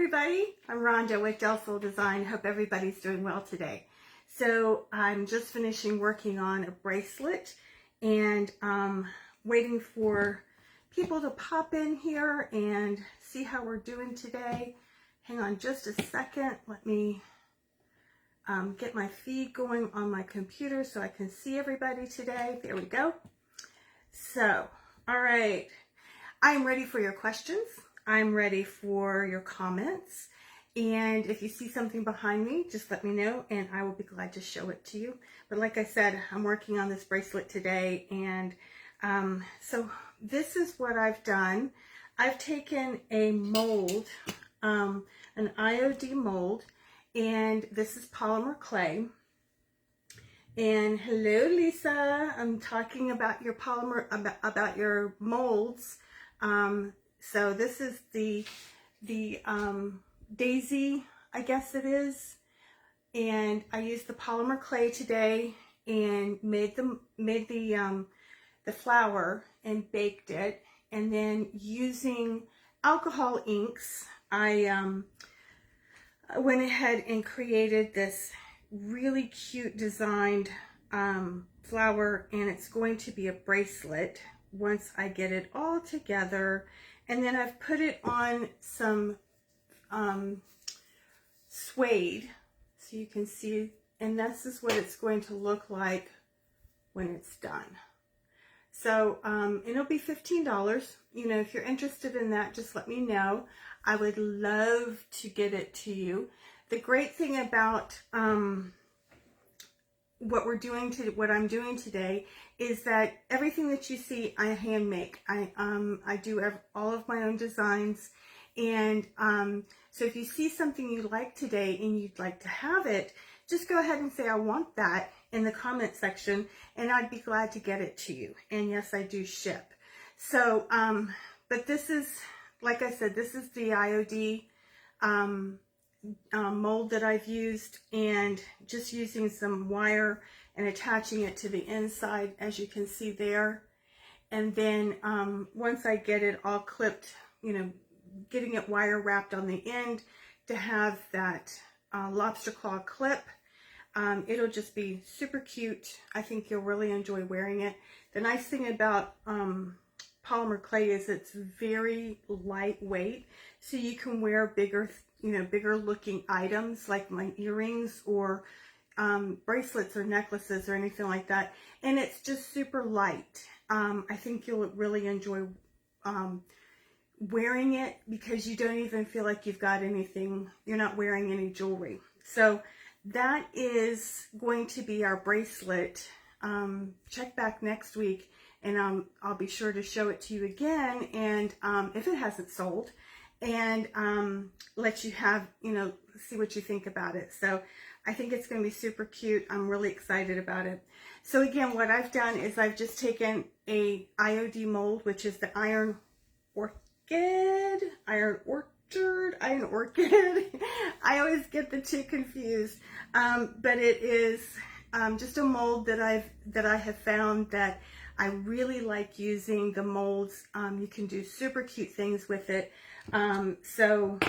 everybody, I'm Rhonda with Sol Design. Hope everybody's doing well today. So I'm just finishing working on a bracelet and waiting for people to pop in here and see how we're doing today. Hang on just a second. Let me get my feed going on my computer so I can see everybody today. There we go. So, all right. I'm ready for your questions. I'm ready for your comments. And if you see something behind me, just let me know and I will be glad to show it to you. But like I said, I'm working on this bracelet today. And so this is what I've done. I've taken a mold, an IOD mold, and this is polymer clay. And hello, Lisa. I'm talking about your polymer, about your molds. So this is the daisy, I guess it is. And I used the polymer clay today and made the flower and baked it. And then using alcohol inks, I went ahead and created this really cute designed flower, and it's going to be a bracelet once I get it all together. And then I've put it on some suede so you can see, and this is what it's going to look like when it's done. So it'll be $15. You know, if you're interested in that, just let me know. I would love to get it to you. The great thing about what I'm doing today is that everything that you see I hand make. I do all of my own designs, and so if you see something you like today and you'd like to have it, just go ahead and say I want that in the comment section, and I'd be glad to get it to you. And yes, I do ship. So but this is, like I said, this is the IOD mold that I've used, and just using some wire and attaching it to the inside, as you can see there. And then once I get it all clipped, you know, getting it wire wrapped on the end to have that lobster claw clip, it'll just be super cute. I think you'll really enjoy wearing it. The nice thing about polymer clay is it's very lightweight, so you can wear bigger looking items like my earrings or bracelets or necklaces or anything like that. And it's just super light. I think you'll really enjoy wearing it because you don't even feel like you've got anything, you're not wearing any jewelry. So that is going to be our bracelet. Check back next week and I'll be sure to show it to you again, and if it hasn't sold, and let you have, you know, see what you think about it. So I think it's going to be super cute. I'm really excited about it. So again, what I've done is I've just taken a IOD mold, which is the iron orchid. I always get the two confused, but it is just a mold that I have found that I really like using the molds. You can do super cute things with it. So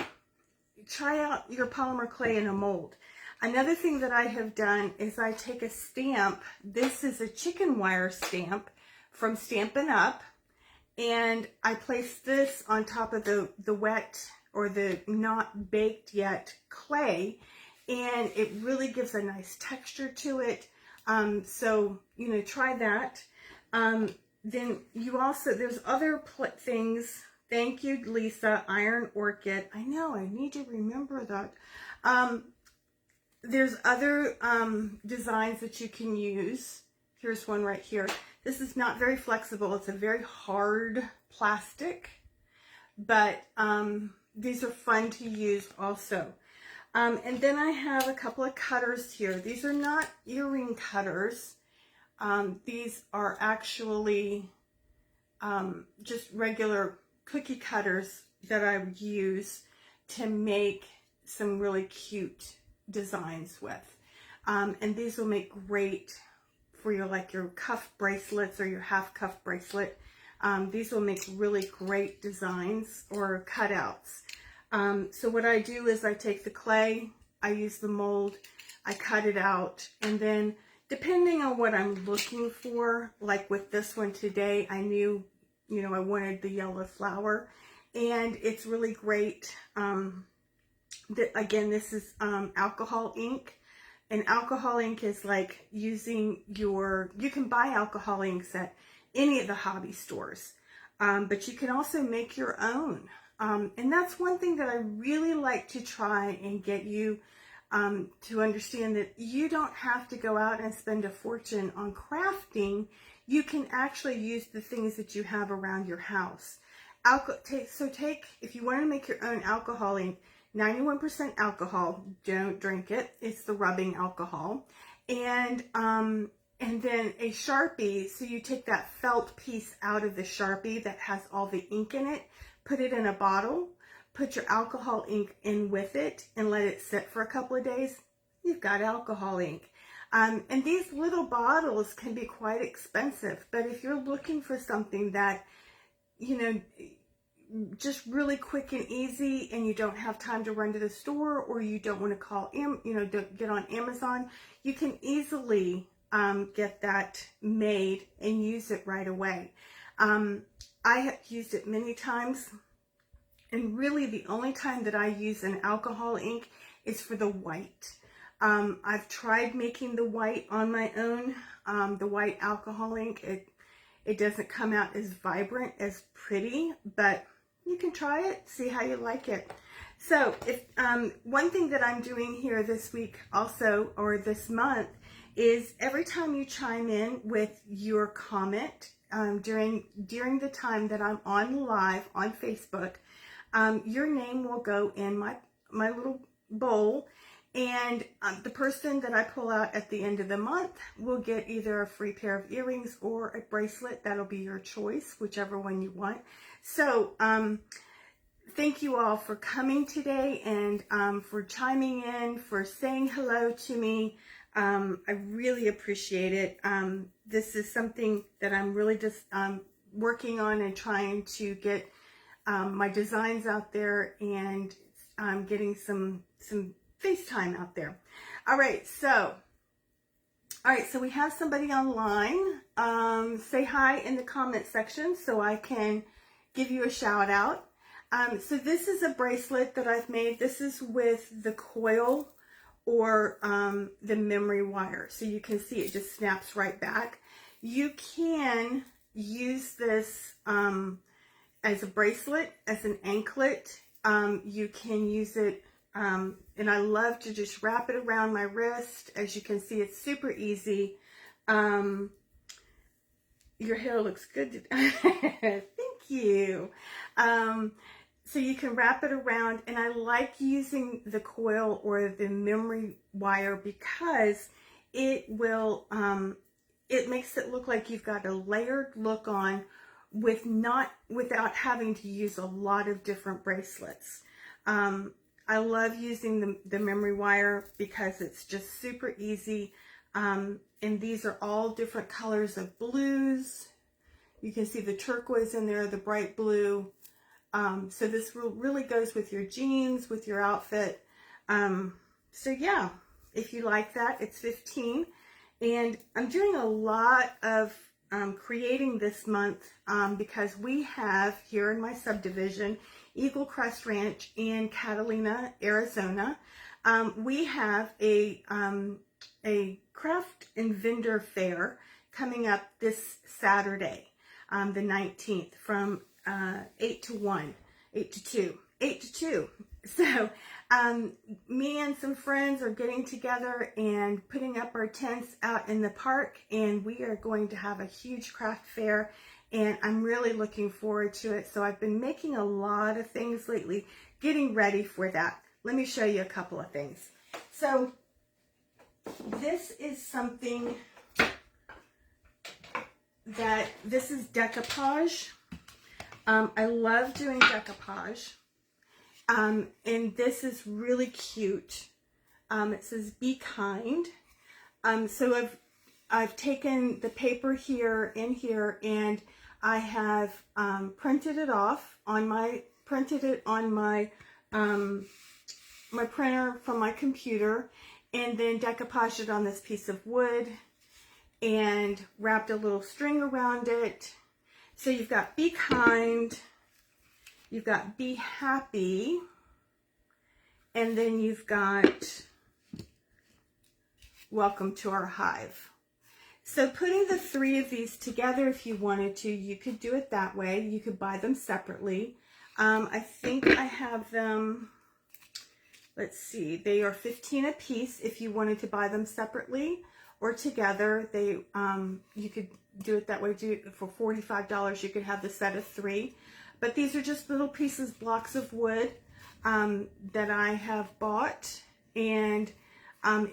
try out your polymer clay in a mold. Another thing that I have done is I take a stamp. This is a chicken wire stamp from Stampin' Up, and I place this on top of the wet or the not baked yet clay, and it really gives a nice texture to it. So, you know, try that. Then you also, there's other things. Thank you, Lisa. Iron orchid. I know, I need to remember that. There's other designs that you can use. Here's one right here. This is not very flexible. It's a very hard plastic, but these are fun to use also. And then I have a couple of cutters here. These are not earring cutters. These are actually just regular cookie cutters that I use to make some really cute designs with. And these will make great for your cuff bracelets or your half cuff bracelet. These will make really great designs or cutouts. So what I do is I take the clay, I use the mold, I cut it out, and then depending on what I'm looking for, like with this one today, I knew, you know, I wanted the yellow flower, and it's really great. Again, this is alcohol ink, and alcohol ink is like using you can buy alcohol inks at any of the hobby stores, but you can also make your own. And that's one thing that I really like to try and get you to understand, that you don't have to go out and spend a fortune on crafting. You can actually use the things that you have around your house. If you want to make your own alcohol ink, 91% alcohol, don't drink it. It's the rubbing alcohol. And then a Sharpie, so you take that felt piece out of the Sharpie that has all the ink in it, put it in a bottle, put your alcohol ink in with it, and let it sit for a couple of days. You've got alcohol ink. And these little bottles can be quite expensive, but if you're looking for something that, you know, just really quick and easy, and you don't have time to run to the store, or you don't want to call, get on Amazon, you can easily get that made and use it right away. I have used it many times, and really the only time that I use an alcohol ink is for the white. I've tried making the white on my own, the white alcohol ink. It doesn't come out as vibrant, as pretty, but you can try it, see how you like it. So if one thing that I'm doing here this week also, or this month, is every time you chime in with your comment during the time that I'm on live on Facebook, your name will go in my little bowl, and the person that I pull out at the end of the month will get either a free pair of earrings or a bracelet. That'll be your choice, whichever one you want. So thank you all for coming today, and for chiming in, for saying hello to me. I really appreciate it. This is something that I'm really just working on, and trying to get my designs out there, and getting some FaceTime out there. All right, so we have somebody online. Say hi in the comment section so I can give you a shout out. So this is a bracelet that I've made. This is with the coil, or the memory wire. So you can see it just snaps right back. You can use this as a bracelet, as an anklet. You can use it, and I love to just wrap it around my wrist. As you can see, it's super easy. Your hair looks good. Thank you. So you can wrap it around, and I like using the coil or the memory wire because it will, it makes it look like you've got a layered look on, without having to use a lot of different bracelets. I love using the memory wire because it's just super easy. And these are all different colors of blues. You can see the turquoise in there, the bright blue. So this really goes with your jeans, with your outfit. So yeah, if you like that, it's 15. And I'm doing a lot of creating this month because we have here in my subdivision, Eagle Crest Ranch in Catalina, Arizona, we have a craft and vendor fair coming up this Saturday, the 19th, from 8 to 2. So me and some friends are getting together and putting up our tents out in the park, and we are going to have a huge craft fair, and I'm really looking forward to it. So I've been making a lot of things lately, getting ready for that. Let me show you a couple of things. So this is something this is decoupage. I love doing decoupage. And this is really cute. It says "Be kind." So I've taken the paper here and I have printed it on my my printer from my computer, and then decoupaged it on this piece of wood and wrapped a little string around it. So you've got be kind, you've got be happy, and then you've got welcome to our hive. So putting the three of these together, if you wanted to, you could do it that way. You could buy them separately. I think I have them, let's see, they are $15 a piece if you wanted to buy them separately or together. They you could do it that way. Do it for $45. You could have the set of three. But these are just little pieces, blocks of wood that I have bought. And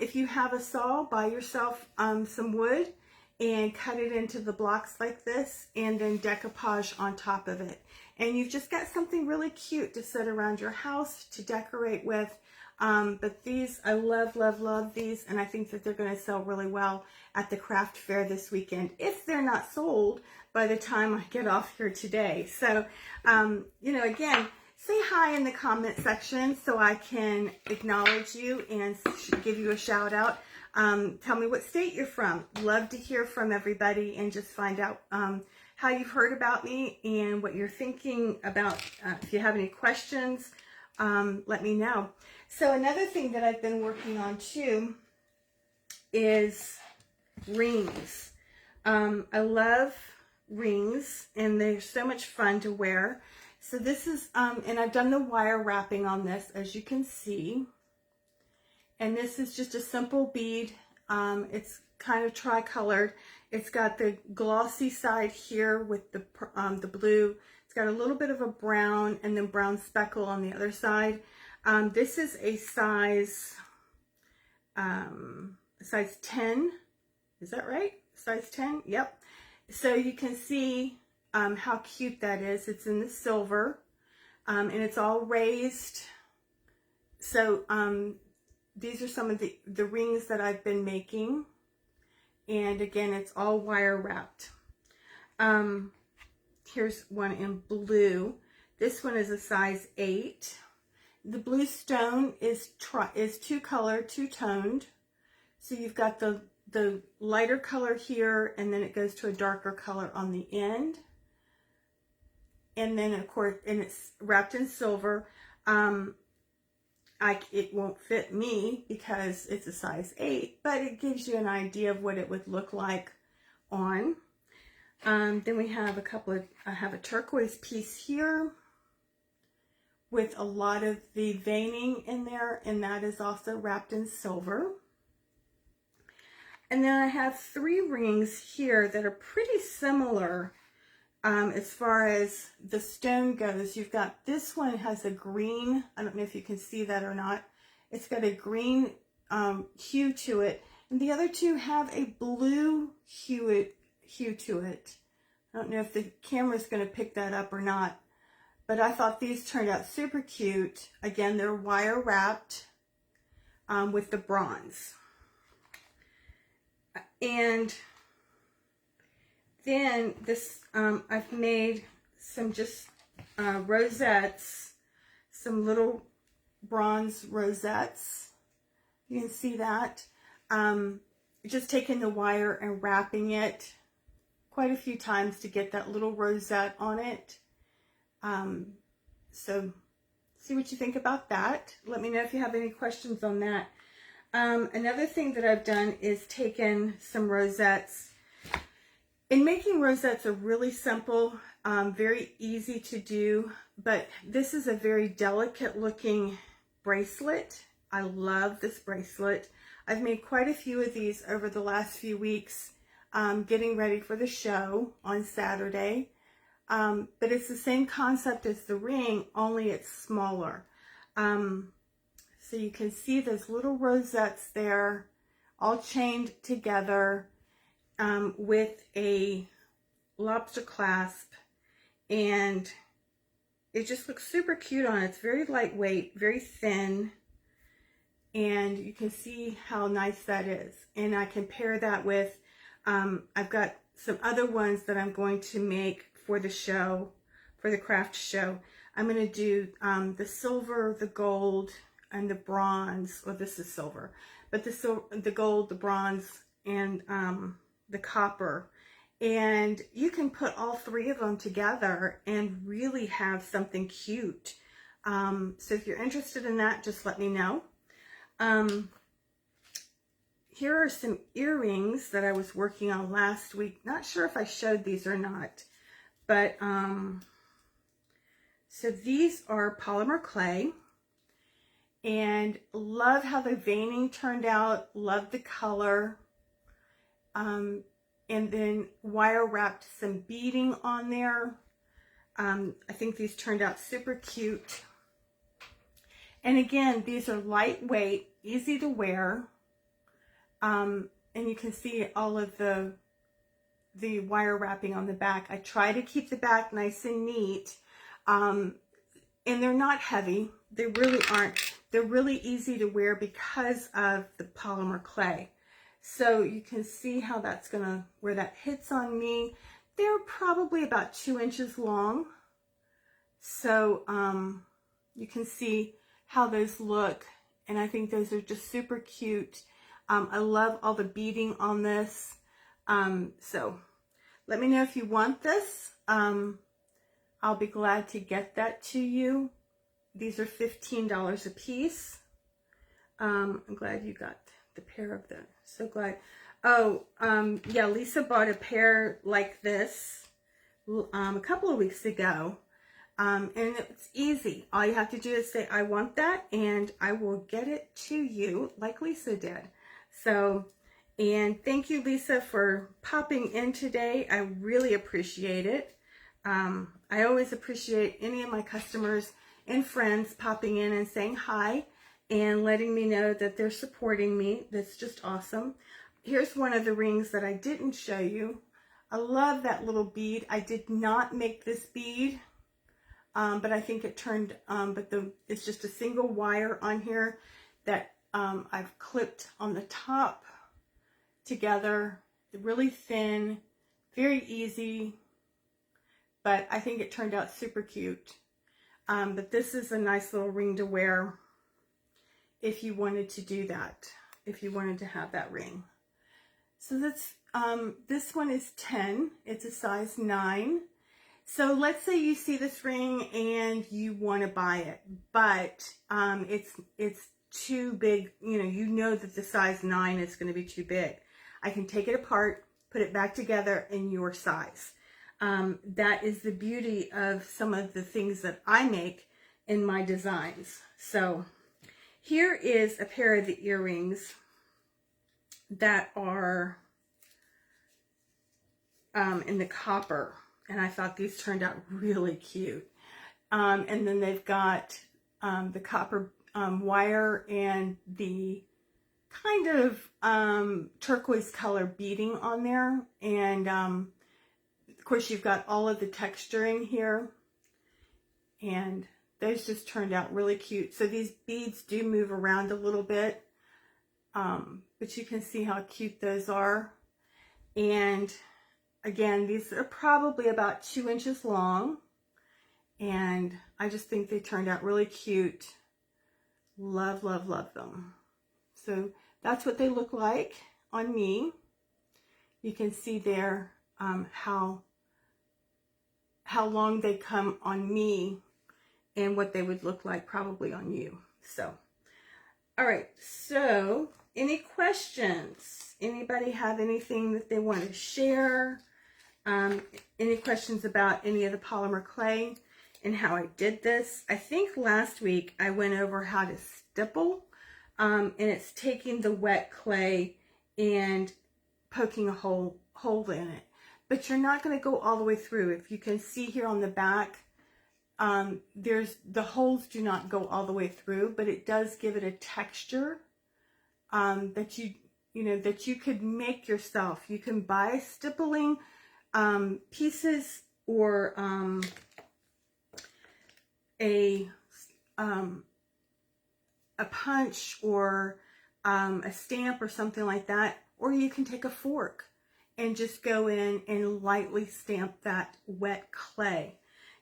if you have a saw, buy yourself some wood and cut it into the blocks like this, and then decoupage on top of it. And you've just got something really cute to set around your house to decorate with. But these, I love, love, love these, and I think that they're going to sell really well at the craft fair this weekend, if they're not sold by the time I get off here today. So, you know, again, say hi in the comment section so I can acknowledge you and give you a shout out. Tell me what state you're from. Love to hear from everybody and just find out how you've heard about me and what you're thinking about. If you have any questions, let me know. So another thing that I've been working on too is rings. I love rings, and they're so much fun to wear. So this is, and I've done the wire wrapping on this, as you can see. And this is just a simple bead. It's kind of tri-colored. It's got the glossy side here with the blue. It's got a little bit of a brown and then brown speckle on the other side. This is a size 10. Is that right? Size 10? Yep. So you can see how cute that is. It's in the silver, and it's all raised. So these are some of the rings that I've been making. And again, it's all wire wrapped. Here's one in blue. This one is a size 8. The blue stone is two-color, two-toned. So you've got the lighter color here, and then it goes to a darker color on the end. And then, of course, and it's wrapped in silver. It won't fit me because it's a size 8, but it gives you an idea of what it would look like on. Then we have I have a turquoise piece here with a lot of the veining in there, and that is also wrapped in silver. And then I have 3 rings here that are pretty similar as far as the stone goes. You've got this one has a green, I don't know if you can see that or not. It's got a green hue to it, and the other 2 have a blue hue to it. I don't know if the camera's going to pick that up or not, but I thought these turned out super cute. Again, they're wire wrapped with the bronze. And then this, I've made some just rosettes, some little bronze rosettes. You can see that. Just taking the wire and wrapping it quite a few times to get that little rosette on it. So see what you think about that. Let me know if you have any questions on that. Another thing that I've done is taken some rosettes. And making rosettes are really simple, very easy to do, but this is a very delicate looking bracelet. I love this bracelet. I've made quite a few of these over the last few weeks, getting ready for the show on Saturday. But it's the same concept as the ring, only it's smaller. So you can see those little rosettes there, all chained together with a lobster clasp, and it just looks super cute on it. It's very lightweight, very thin, and you can see how nice that is. And I can pair that with, I've got some other ones that I'm going to make for the show, for the craft show. I'm going to do the silver, the gold, and the bronze. Well, this is silver, but the gold, the bronze, and the copper. And you can put all three of them together and really have something cute. So if you're interested in that, just let me know. Here are some earrings that I was working on last week. Not sure if I showed these or not, but so these are polymer clay, and love how the veining turned out. Love the color. And then wire wrapped some beading on there. I think these turned out super cute. And again, these are lightweight, easy to wear. And you can see all of the wire wrapping on the back. I try to keep the back nice and neat. And they're not heavy. They really aren't. They're really easy to wear because of the polymer clay. So you can see how that's gonna, where that hits on me. They're probably about 2 inches long. So you can see how those look. And I think those are just super cute. I love all the beading on this. So let me know if you want this. I'll be glad to get that to you. These are $15 a piece. I'm glad you got the pair of them. So glad. Oh, yeah, Lisa bought a pair like this a couple of weeks ago. And it's easy. All you have to do is say, I want that, and I will get it to you like Lisa did. So, and thank you, Lisa, for popping in today. I really appreciate it. I always appreciate any of my customers and friends popping in and saying hi and letting me know that they're supporting me. That's just awesome. Here's one of the rings that I didn't show you. I love that little bead. I did not make this bead, but I think it turned, it's just a single wire on here that I've clipped on the top together, really thin, very easy, but I think it turned out super cute. But this is a nice little ring to wear if you wanted to do that, if you wanted to have that ring. So that's, this one is 10, it's a size 9. So let's say you see this ring and you want to buy it, but it's too big, you know that the size 9 is going to be too big. I can take it apart, put it back together in your size. That is the beauty of some of the things that I make in my designs. So here is a pair of the earrings that are in the copper, and I thought these turned out really cute. And then they've got the copper wire and the kind of turquoise color beading on there, and of course you've got all of the texturing here, and those just turned out really cute. So these beads do move around a little bit, but you can see how cute those are. And again, these are probably about 2 inches long, and I just think they turned out really cute. Love, love, love them. So that's what they look like on me. You can see there how long they come on me and what they would look like probably on you. So, all right, so any questions? Anybody have anything that they want to share? Any questions about any of the polymer clay and how I did this? I think last week I went over how to stipple, and it's taking the wet clay and poking a hole in it. But you're not going to go all the way through. If you can see here on the back, the holes do not go all the way through, but it does give it a texture that you could make yourself. You can buy stippling pieces or a punch or a stamp or something like that, or you can take a fork and just go in and lightly stamp that wet clay.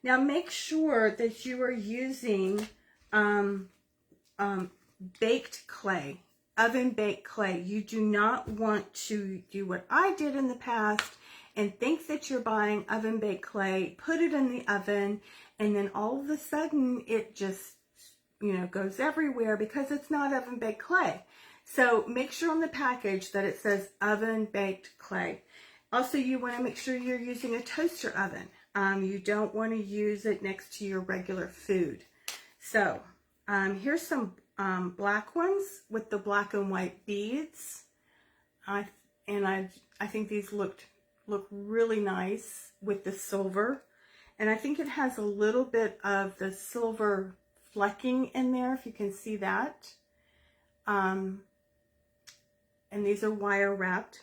Now make sure that you are using baked clay, oven baked clay. You do not want to do what I did in the past and think that you're buying oven baked clay, put it in the oven, and then all of a sudden it just, you know, goes everywhere because it's not oven baked clay. So make sure on the package that it says oven baked clay. Also, you want to make sure you're using a toaster oven. You don't want to use it next to your regular food. So here's some black ones with the black and white beads. I think these look really nice with the silver. And I think it has a little bit of the silver flecking in there, if you can see that. And these are wire wrapped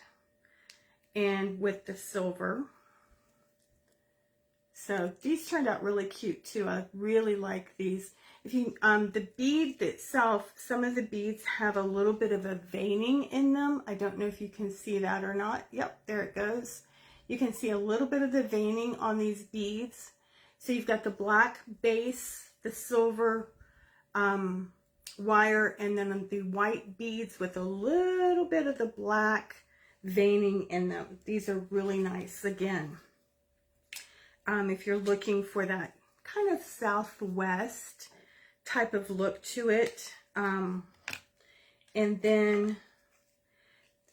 and with the silver. So these turned out really cute too. I really like these. If you the bead itself, some of the beads have a little bit of a veining in them. I don't know if you can see that or not. Yep, there it goes. You can see a little bit of the veining on these beads. So you've got the black base, the silver wire, and then the white beads with a little bit of the black veining in them. These are really nice again. If you're looking for that kind of southwest type of look to it. And then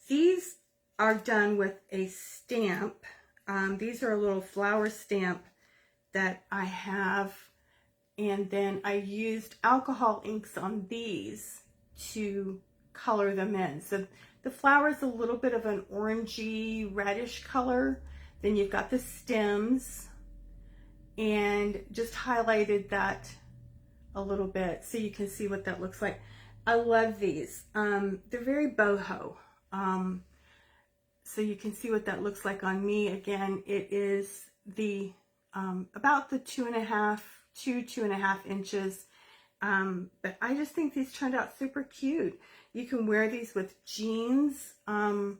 these are done with a stamp. These are a little flower stamp that I have. And then I used alcohol inks on these to color them in. So the flower is a little bit of an orangey reddish color. Then you've got the stems, and just highlighted that a little bit so you can see what that looks like. I love these. They're very boho. So you can see what that looks like on me. Again, it is the about the 2.5 inches. But I just think these turned out super cute. You can wear these with jeans, you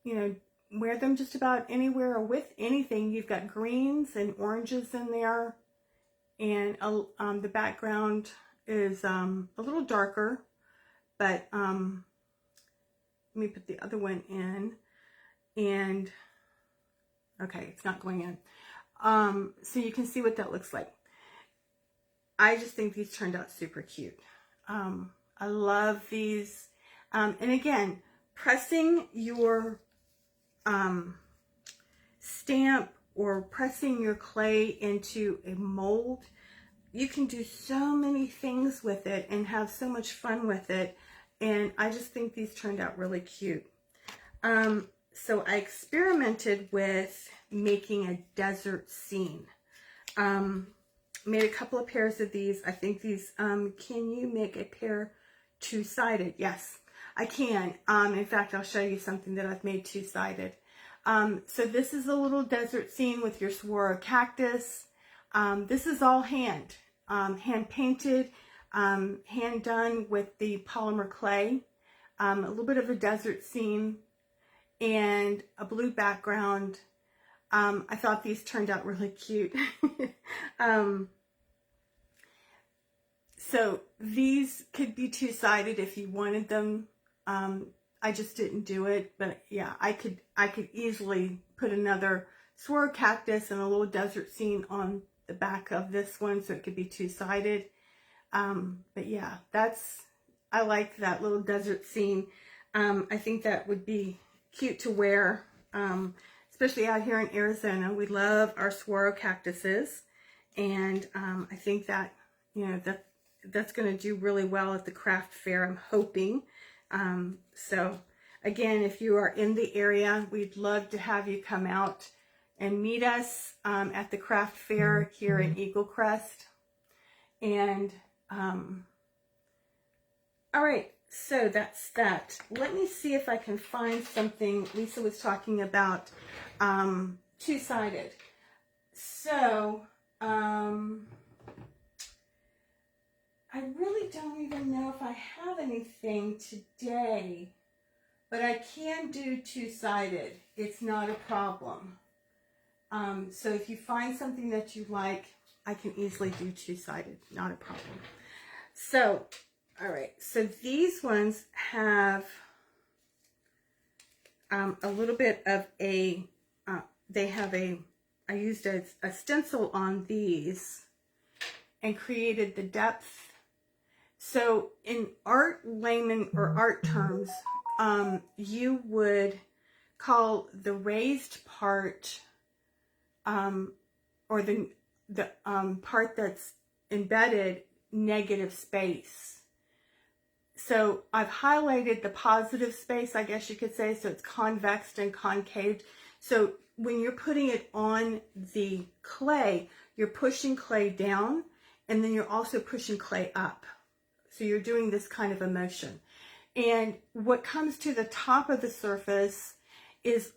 know, wear them just about anywhere or with anything. You've got greens and oranges in there, and the background is a little darker, but let me put the other one in, and okay, it's not going in. So you can see what that looks like. I just think these turned out super cute. I love these. And again, pressing your stamp or pressing your clay into a mold, you can do so many things with it and have so much fun with it. And I just think these turned out really cute. So I experimented with making a desert scene. Made a couple of pairs of these. I think these, can you make a pair two-sided? Yes, I can. In fact, I'll show you something that I've made two-sided. So this is a little desert scene with your saguaro cactus. This is all hand painted, hand done with the polymer clay. A little bit of a desert scene and a blue background. I thought these turned out really cute. So these could be two-sided if you wanted them. I just didn't do it, but yeah, I could easily put another saguaro cactus and a little desert scene on the back of this one, so it could be two-sided. But yeah, I like that little desert scene. I think that would be cute to wear, especially out here in Arizona. We love our saguaro cactuses, and I think that, you know, that's going to do really well at the craft fair, I'm hoping. So again, if you are in the area, we'd love to have you come out and meet us at the craft fair here in Eagle Crest. And all right, so that's that. Let me see if I can find something. Lisa was talking about two-sided. So I really don't even know if I have anything today, but I can do two-sided. It's not a problem. So if you find something that you like, I can easily do two-sided, not a problem. So, all right, so these ones have a little bit of a, I used a stencil on these and created the depth. So in art layman or art terms, you would call the raised part, or the part that's embedded, negative space. So I've highlighted the positive space, I guess you could say, so it's convex and concave. So when you're putting it on the clay, you're pushing clay down, and then you're also pushing clay up. So you're doing this kind of a motion. And what comes to the top of the surface is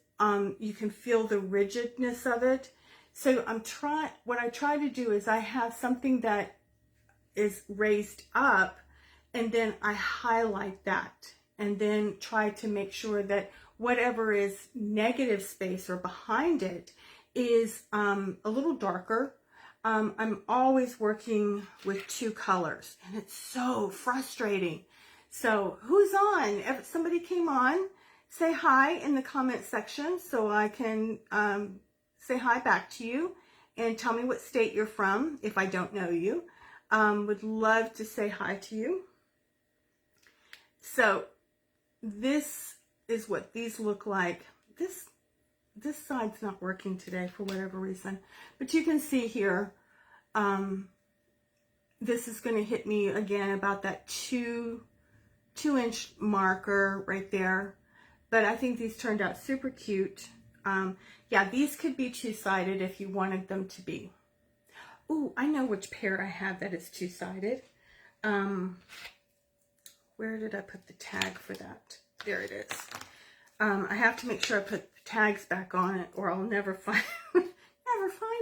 you can feel the rigidness of it. So what I try to do is I have something that is raised up, and then I highlight that, and then try to make sure that whatever is negative space or behind it is a little darker. I'm always working with two colors, and it's so frustrating. So who's on? If somebody came on, say hi in the comment section so I can say hi back to you, and tell me what state you're from if I don't know you. Would love to say hi to you. So this is what these look like. This side's not working today for whatever reason, but you can see here, this is going to hit me again about that 2-inch marker right there. But I think these turned out super cute. Yeah, these could be two-sided if you wanted them to be. Ooh, I know which pair I have that is two-sided. Where did I put the tag for that? There it is. I have to make sure I put the tags back on it, or I'll never find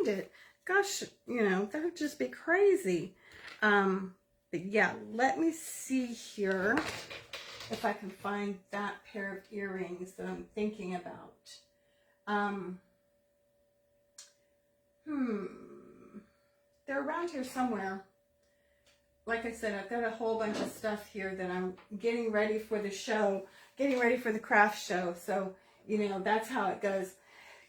it. Gosh, you know, that would just be crazy. But yeah, let me see here if I can find that pair of earrings that I'm thinking about. They're around here somewhere. Like I said, I've got a whole bunch of stuff here that I'm getting ready for the show, getting ready for the craft show. So, you know, that's how it goes.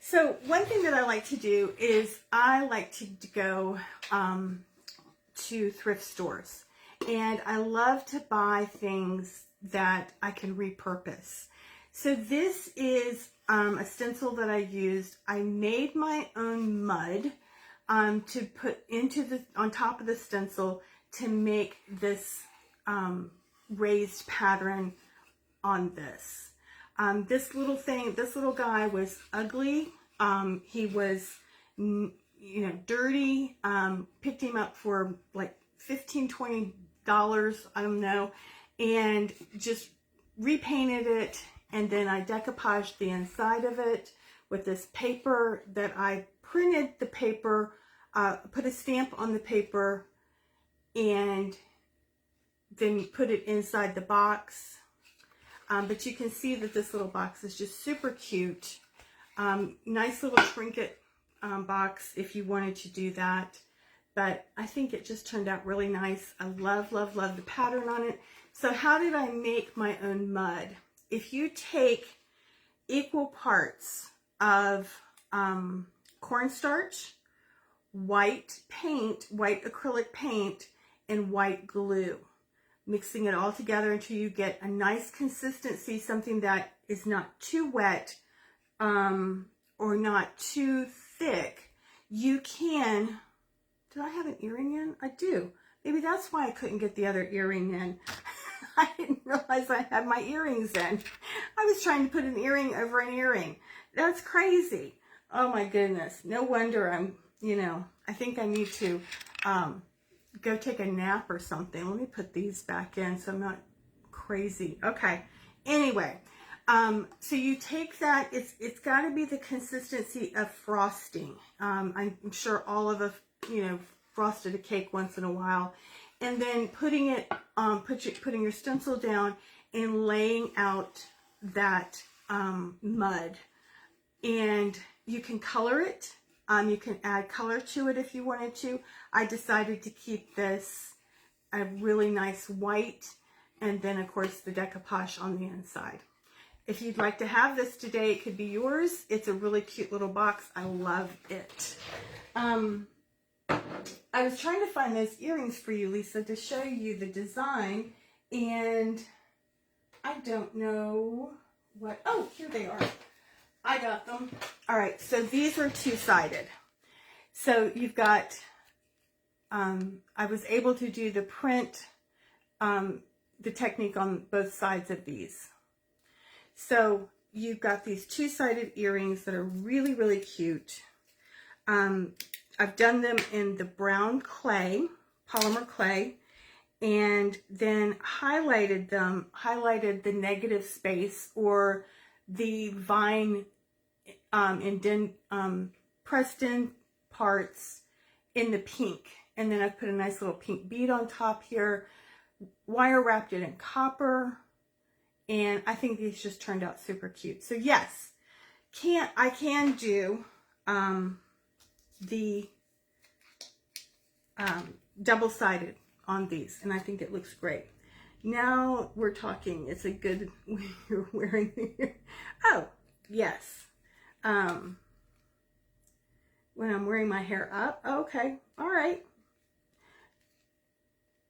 So one thing that I like to do is I like to go to thrift stores. And I love to buy things that I can repurpose. So this is a stencil that I used. I made my own mud to put on top of the stencil to make this raised pattern on this. This little guy was ugly. He was, you know, dirty. Picked him up for like $15, $20, I don't know, and just repainted it. And then I decoupaged the inside of it with this paper that I printed the paper, put a stamp on the paper, and then put it inside the box. But you can see that this little box is just super cute. Nice little trinket box if you wanted to do that. But I think it just turned out really nice. I love, love, love the pattern on it. So how did I make my own mud? If you take equal parts of cornstarch, white paint, white acrylic paint, and white glue, mixing it all together until you get a nice consistency, something that is not too wet or not too thick, you can... Did I have an earring in? I do. Maybe that's why I couldn't get the other earring in. I didn't realize I had my earrings in. I was trying to put an earring over an earring. That's crazy. Oh my goodness. No wonder I'm, you know, I think I need to go take a nap or something. Let me put these back in so I'm not crazy. Okay. Anyway, so you take that, it's got to be the consistency of frosting. I'm sure all of us, you know, frosted a cake once in a while, and then putting it, putting your stencil down and laying out that mud, and you can color it You can add color to it if you wanted to. I decided to keep this a really nice white, and then of course the decoupage on the inside. If you'd like to have this today, it could be yours. It's a really cute little box. I love it. I was trying to find those earrings for you, Lisa, to show you the design, and I don't know what, oh, here they are. I got them. All right, so these are two-sided. So you've got, I was able to do the print, the technique on both sides of these. So you've got these two-sided earrings that are really, really cute. I've done them in the brown clay, polymer clay, and then highlighted the negative space or the vine pressed in parts in the pink. And then I've put a nice little pink bead on top here, wire wrapped it in copper, and I think these just turned out super cute. So yes, I can do the double-sided on these, and I think it looks great. Now we're talking. It's a good when you're wearing the, oh yes, when I'm wearing my hair up. Okay, all right.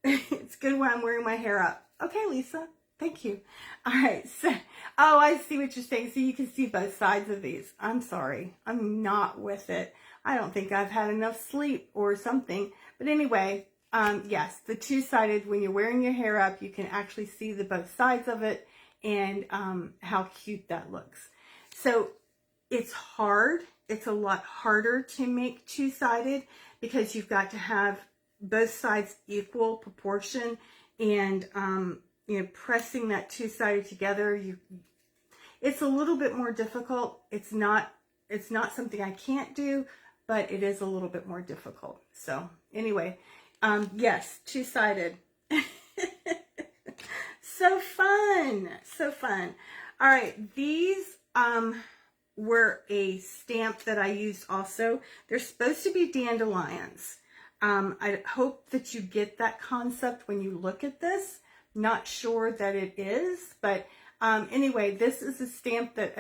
It's good when I'm wearing my hair up. Okay, Lisa. Thank you. All right. So, oh, I see what you're saying. So you can see both sides of these. I'm sorry. I'm not with it. I don't think I've had enough sleep or something. But anyway, yes, the two-sided, when you're wearing your hair up, you can actually see the both sides of it and how cute that looks. So it's hard. It's a lot harder to make two-sided because you've got to have both sides equal proportion, and you know, pressing that two-sided together, it's a little bit more difficult. It's not something I can't do, but it is a little bit more difficult. So anyway, yes, two-sided. So fun, so fun. All right, these were a stamp that I used also. They're supposed to be dandelions. I hope that you get that concept when you look at this. Not sure that it is, but anyway, this is a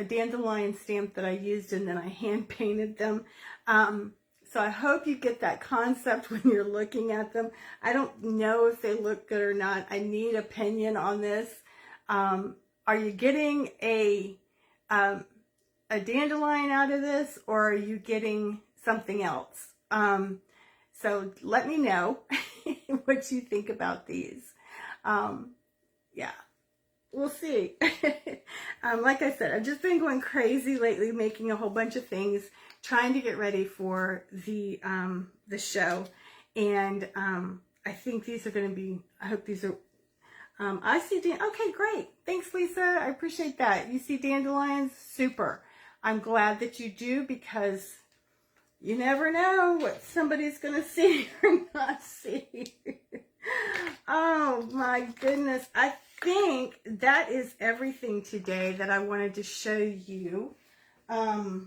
dandelion stamp that I used, and then I hand painted them. So I hope you get that concept when you're looking at them. I don't know if they look good or not. I need opinion on this. Are you getting a dandelion out of this, or are you getting something else? So let me know what you think about these. Yeah, we'll see. Like I said, I've just been going crazy lately, making a whole bunch of things, trying to get ready for the show. And I think these are going to be, I hope these are, I see, okay, great. Thanks, Lisa. I appreciate that. You see dandelions? Super. I'm glad that you do, because you never know what somebody's going to see or not see. Oh my goodness. I think that is everything today that I wanted to show you. Let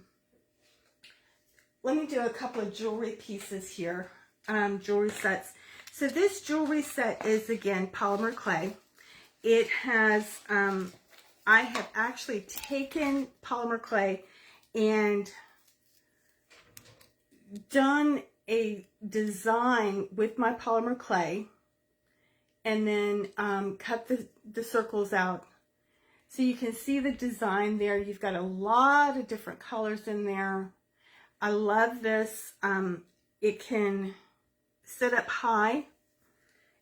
me do a couple of jewelry pieces here, jewelry sets. So this jewelry set is, again, polymer clay. It has, I have actually taken polymer clay and done a design with my polymer clay, and then cut the circles out so you can see the design there. You've got a lot of different colors in there. I love this. It can sit up high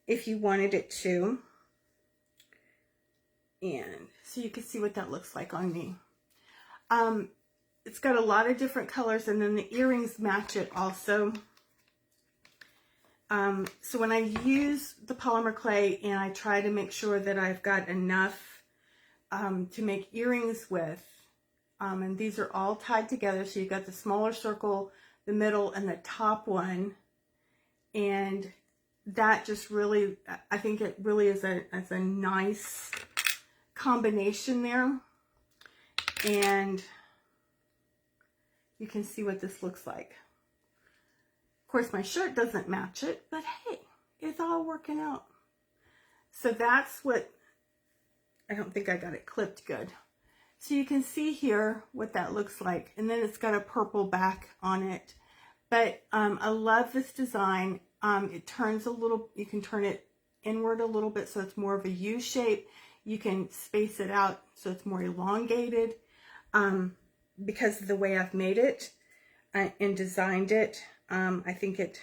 if you wanted it to, and so you can see what that looks like on me. It's got a lot of different colors, and then the earrings match it also. So when I use the polymer clay and I try to make sure that I've got enough to make earrings with, and these are all tied together, so you've got the smaller circle, the middle, and the top one, and that just really, I think it really is a nice combination there. And you can see what this looks like. Of course, my shirt doesn't match it, but hey, it's all working out. So that's what, I don't think I got it clipped good. So you can see here what that looks like. And then it's got a purple back on it. But I love this design. It turns a little, you can turn it inward a little bit so it's more of a U shape. You can space it out so it's more elongated because of the way I've made it and designed it. I think it,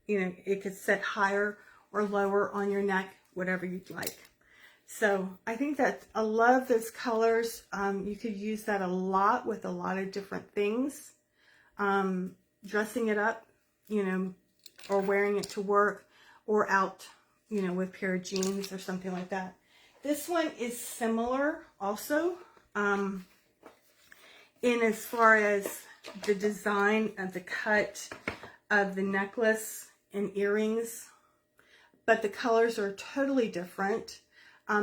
you know, it could sit higher or lower on your neck, whatever you'd like. So I think that I love those colors. You could use that a lot with a lot of different things. Dressing it up, you know, or wearing it to work or out, you know, with a pair of jeans or something like that. This one is similar also in as far as the design of the cut of the necklace and earrings, but the colors are totally different.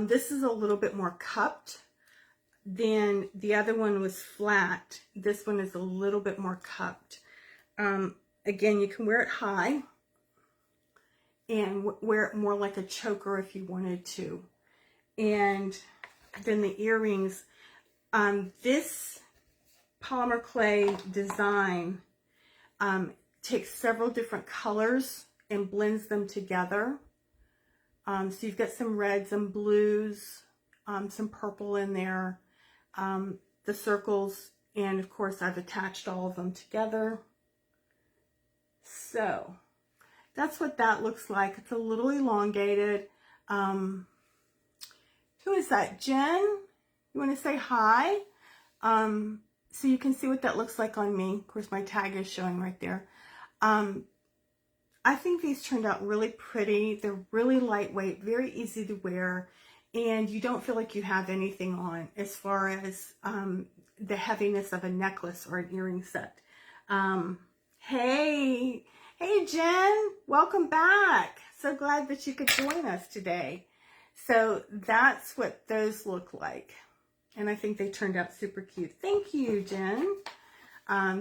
This is a little bit more cupped than the other one was flat. This one is a little bit more cupped. Again, you can wear it high and wear it more like a choker if you wanted to. And then the earrings, this polymer clay design takes several different colors and blends them together. So you've got some reds and blues, some purple in there, the circles, and of course I've attached all of them together. So that's what that looks like. It's a little elongated. Who is that? Jen? You want to say hi? So you can see what that looks like on me. Of course, my tag is showing right there. I think these turned out really pretty. They're really lightweight, very easy to wear, and you don't feel like you have anything on as far as the heaviness of a necklace or an earring set. Hey Jen, welcome back. So glad that you could join us today. So that's what those look like. And I think they turned out super cute. Thank you, Jen.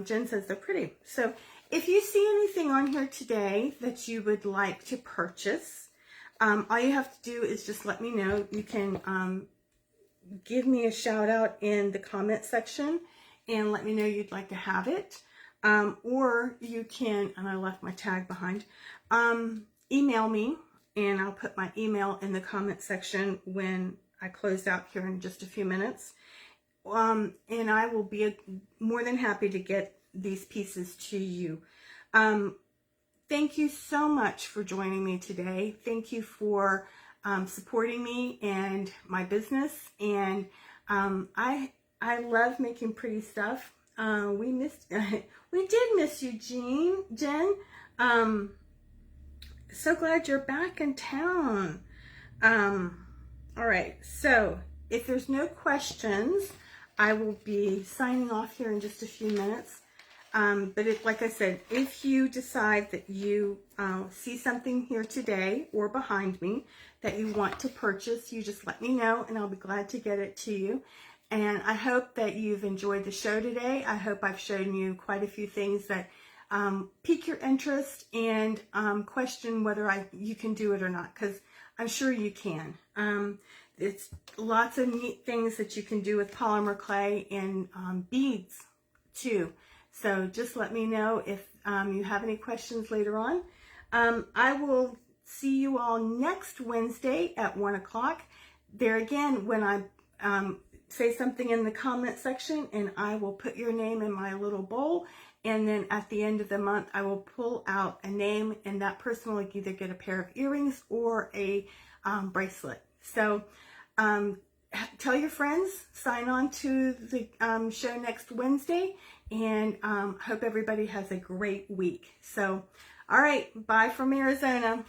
Jen says they're pretty. So if you see anything on here today that you would like to purchase, all you have to do is just let me know. You can give me a shout out in the comment section and let me know you'd like to have it. Or you can, and I left my tag behind, email me, and I'll put my email in the comment section when I close out here in just a few minutes. And I will be more than happy to get these pieces to you. Thank you so much for joining me today. Thank you for supporting me and my business. And I love making pretty stuff. We did miss you, Jen. So glad you're back in town. All right, so if there's no questions, I will be signing off here in just a few minutes. But like I said, if you decide that you see something here today or behind me that you want to purchase, you just let me know and I'll be glad to get it to you. And I hope that you've enjoyed the show today. I hope I've shown you quite a few things that pique your interest and question whether you can do it or not, because I'm sure you can. It's lots of neat things that you can do with polymer clay and beads too. So just let me know if you have any questions later on. I will see you all next Wednesday at 1 o'clock. There again, when I say something in the comment section, and I will put your name in my little bowl, and then at the end of the month I will pull out a name, and that person will either get a pair of earrings or a bracelet. So tell your friends, sign on to the show next Wednesday, and hope everybody has a great week. So all right, bye from Arizona.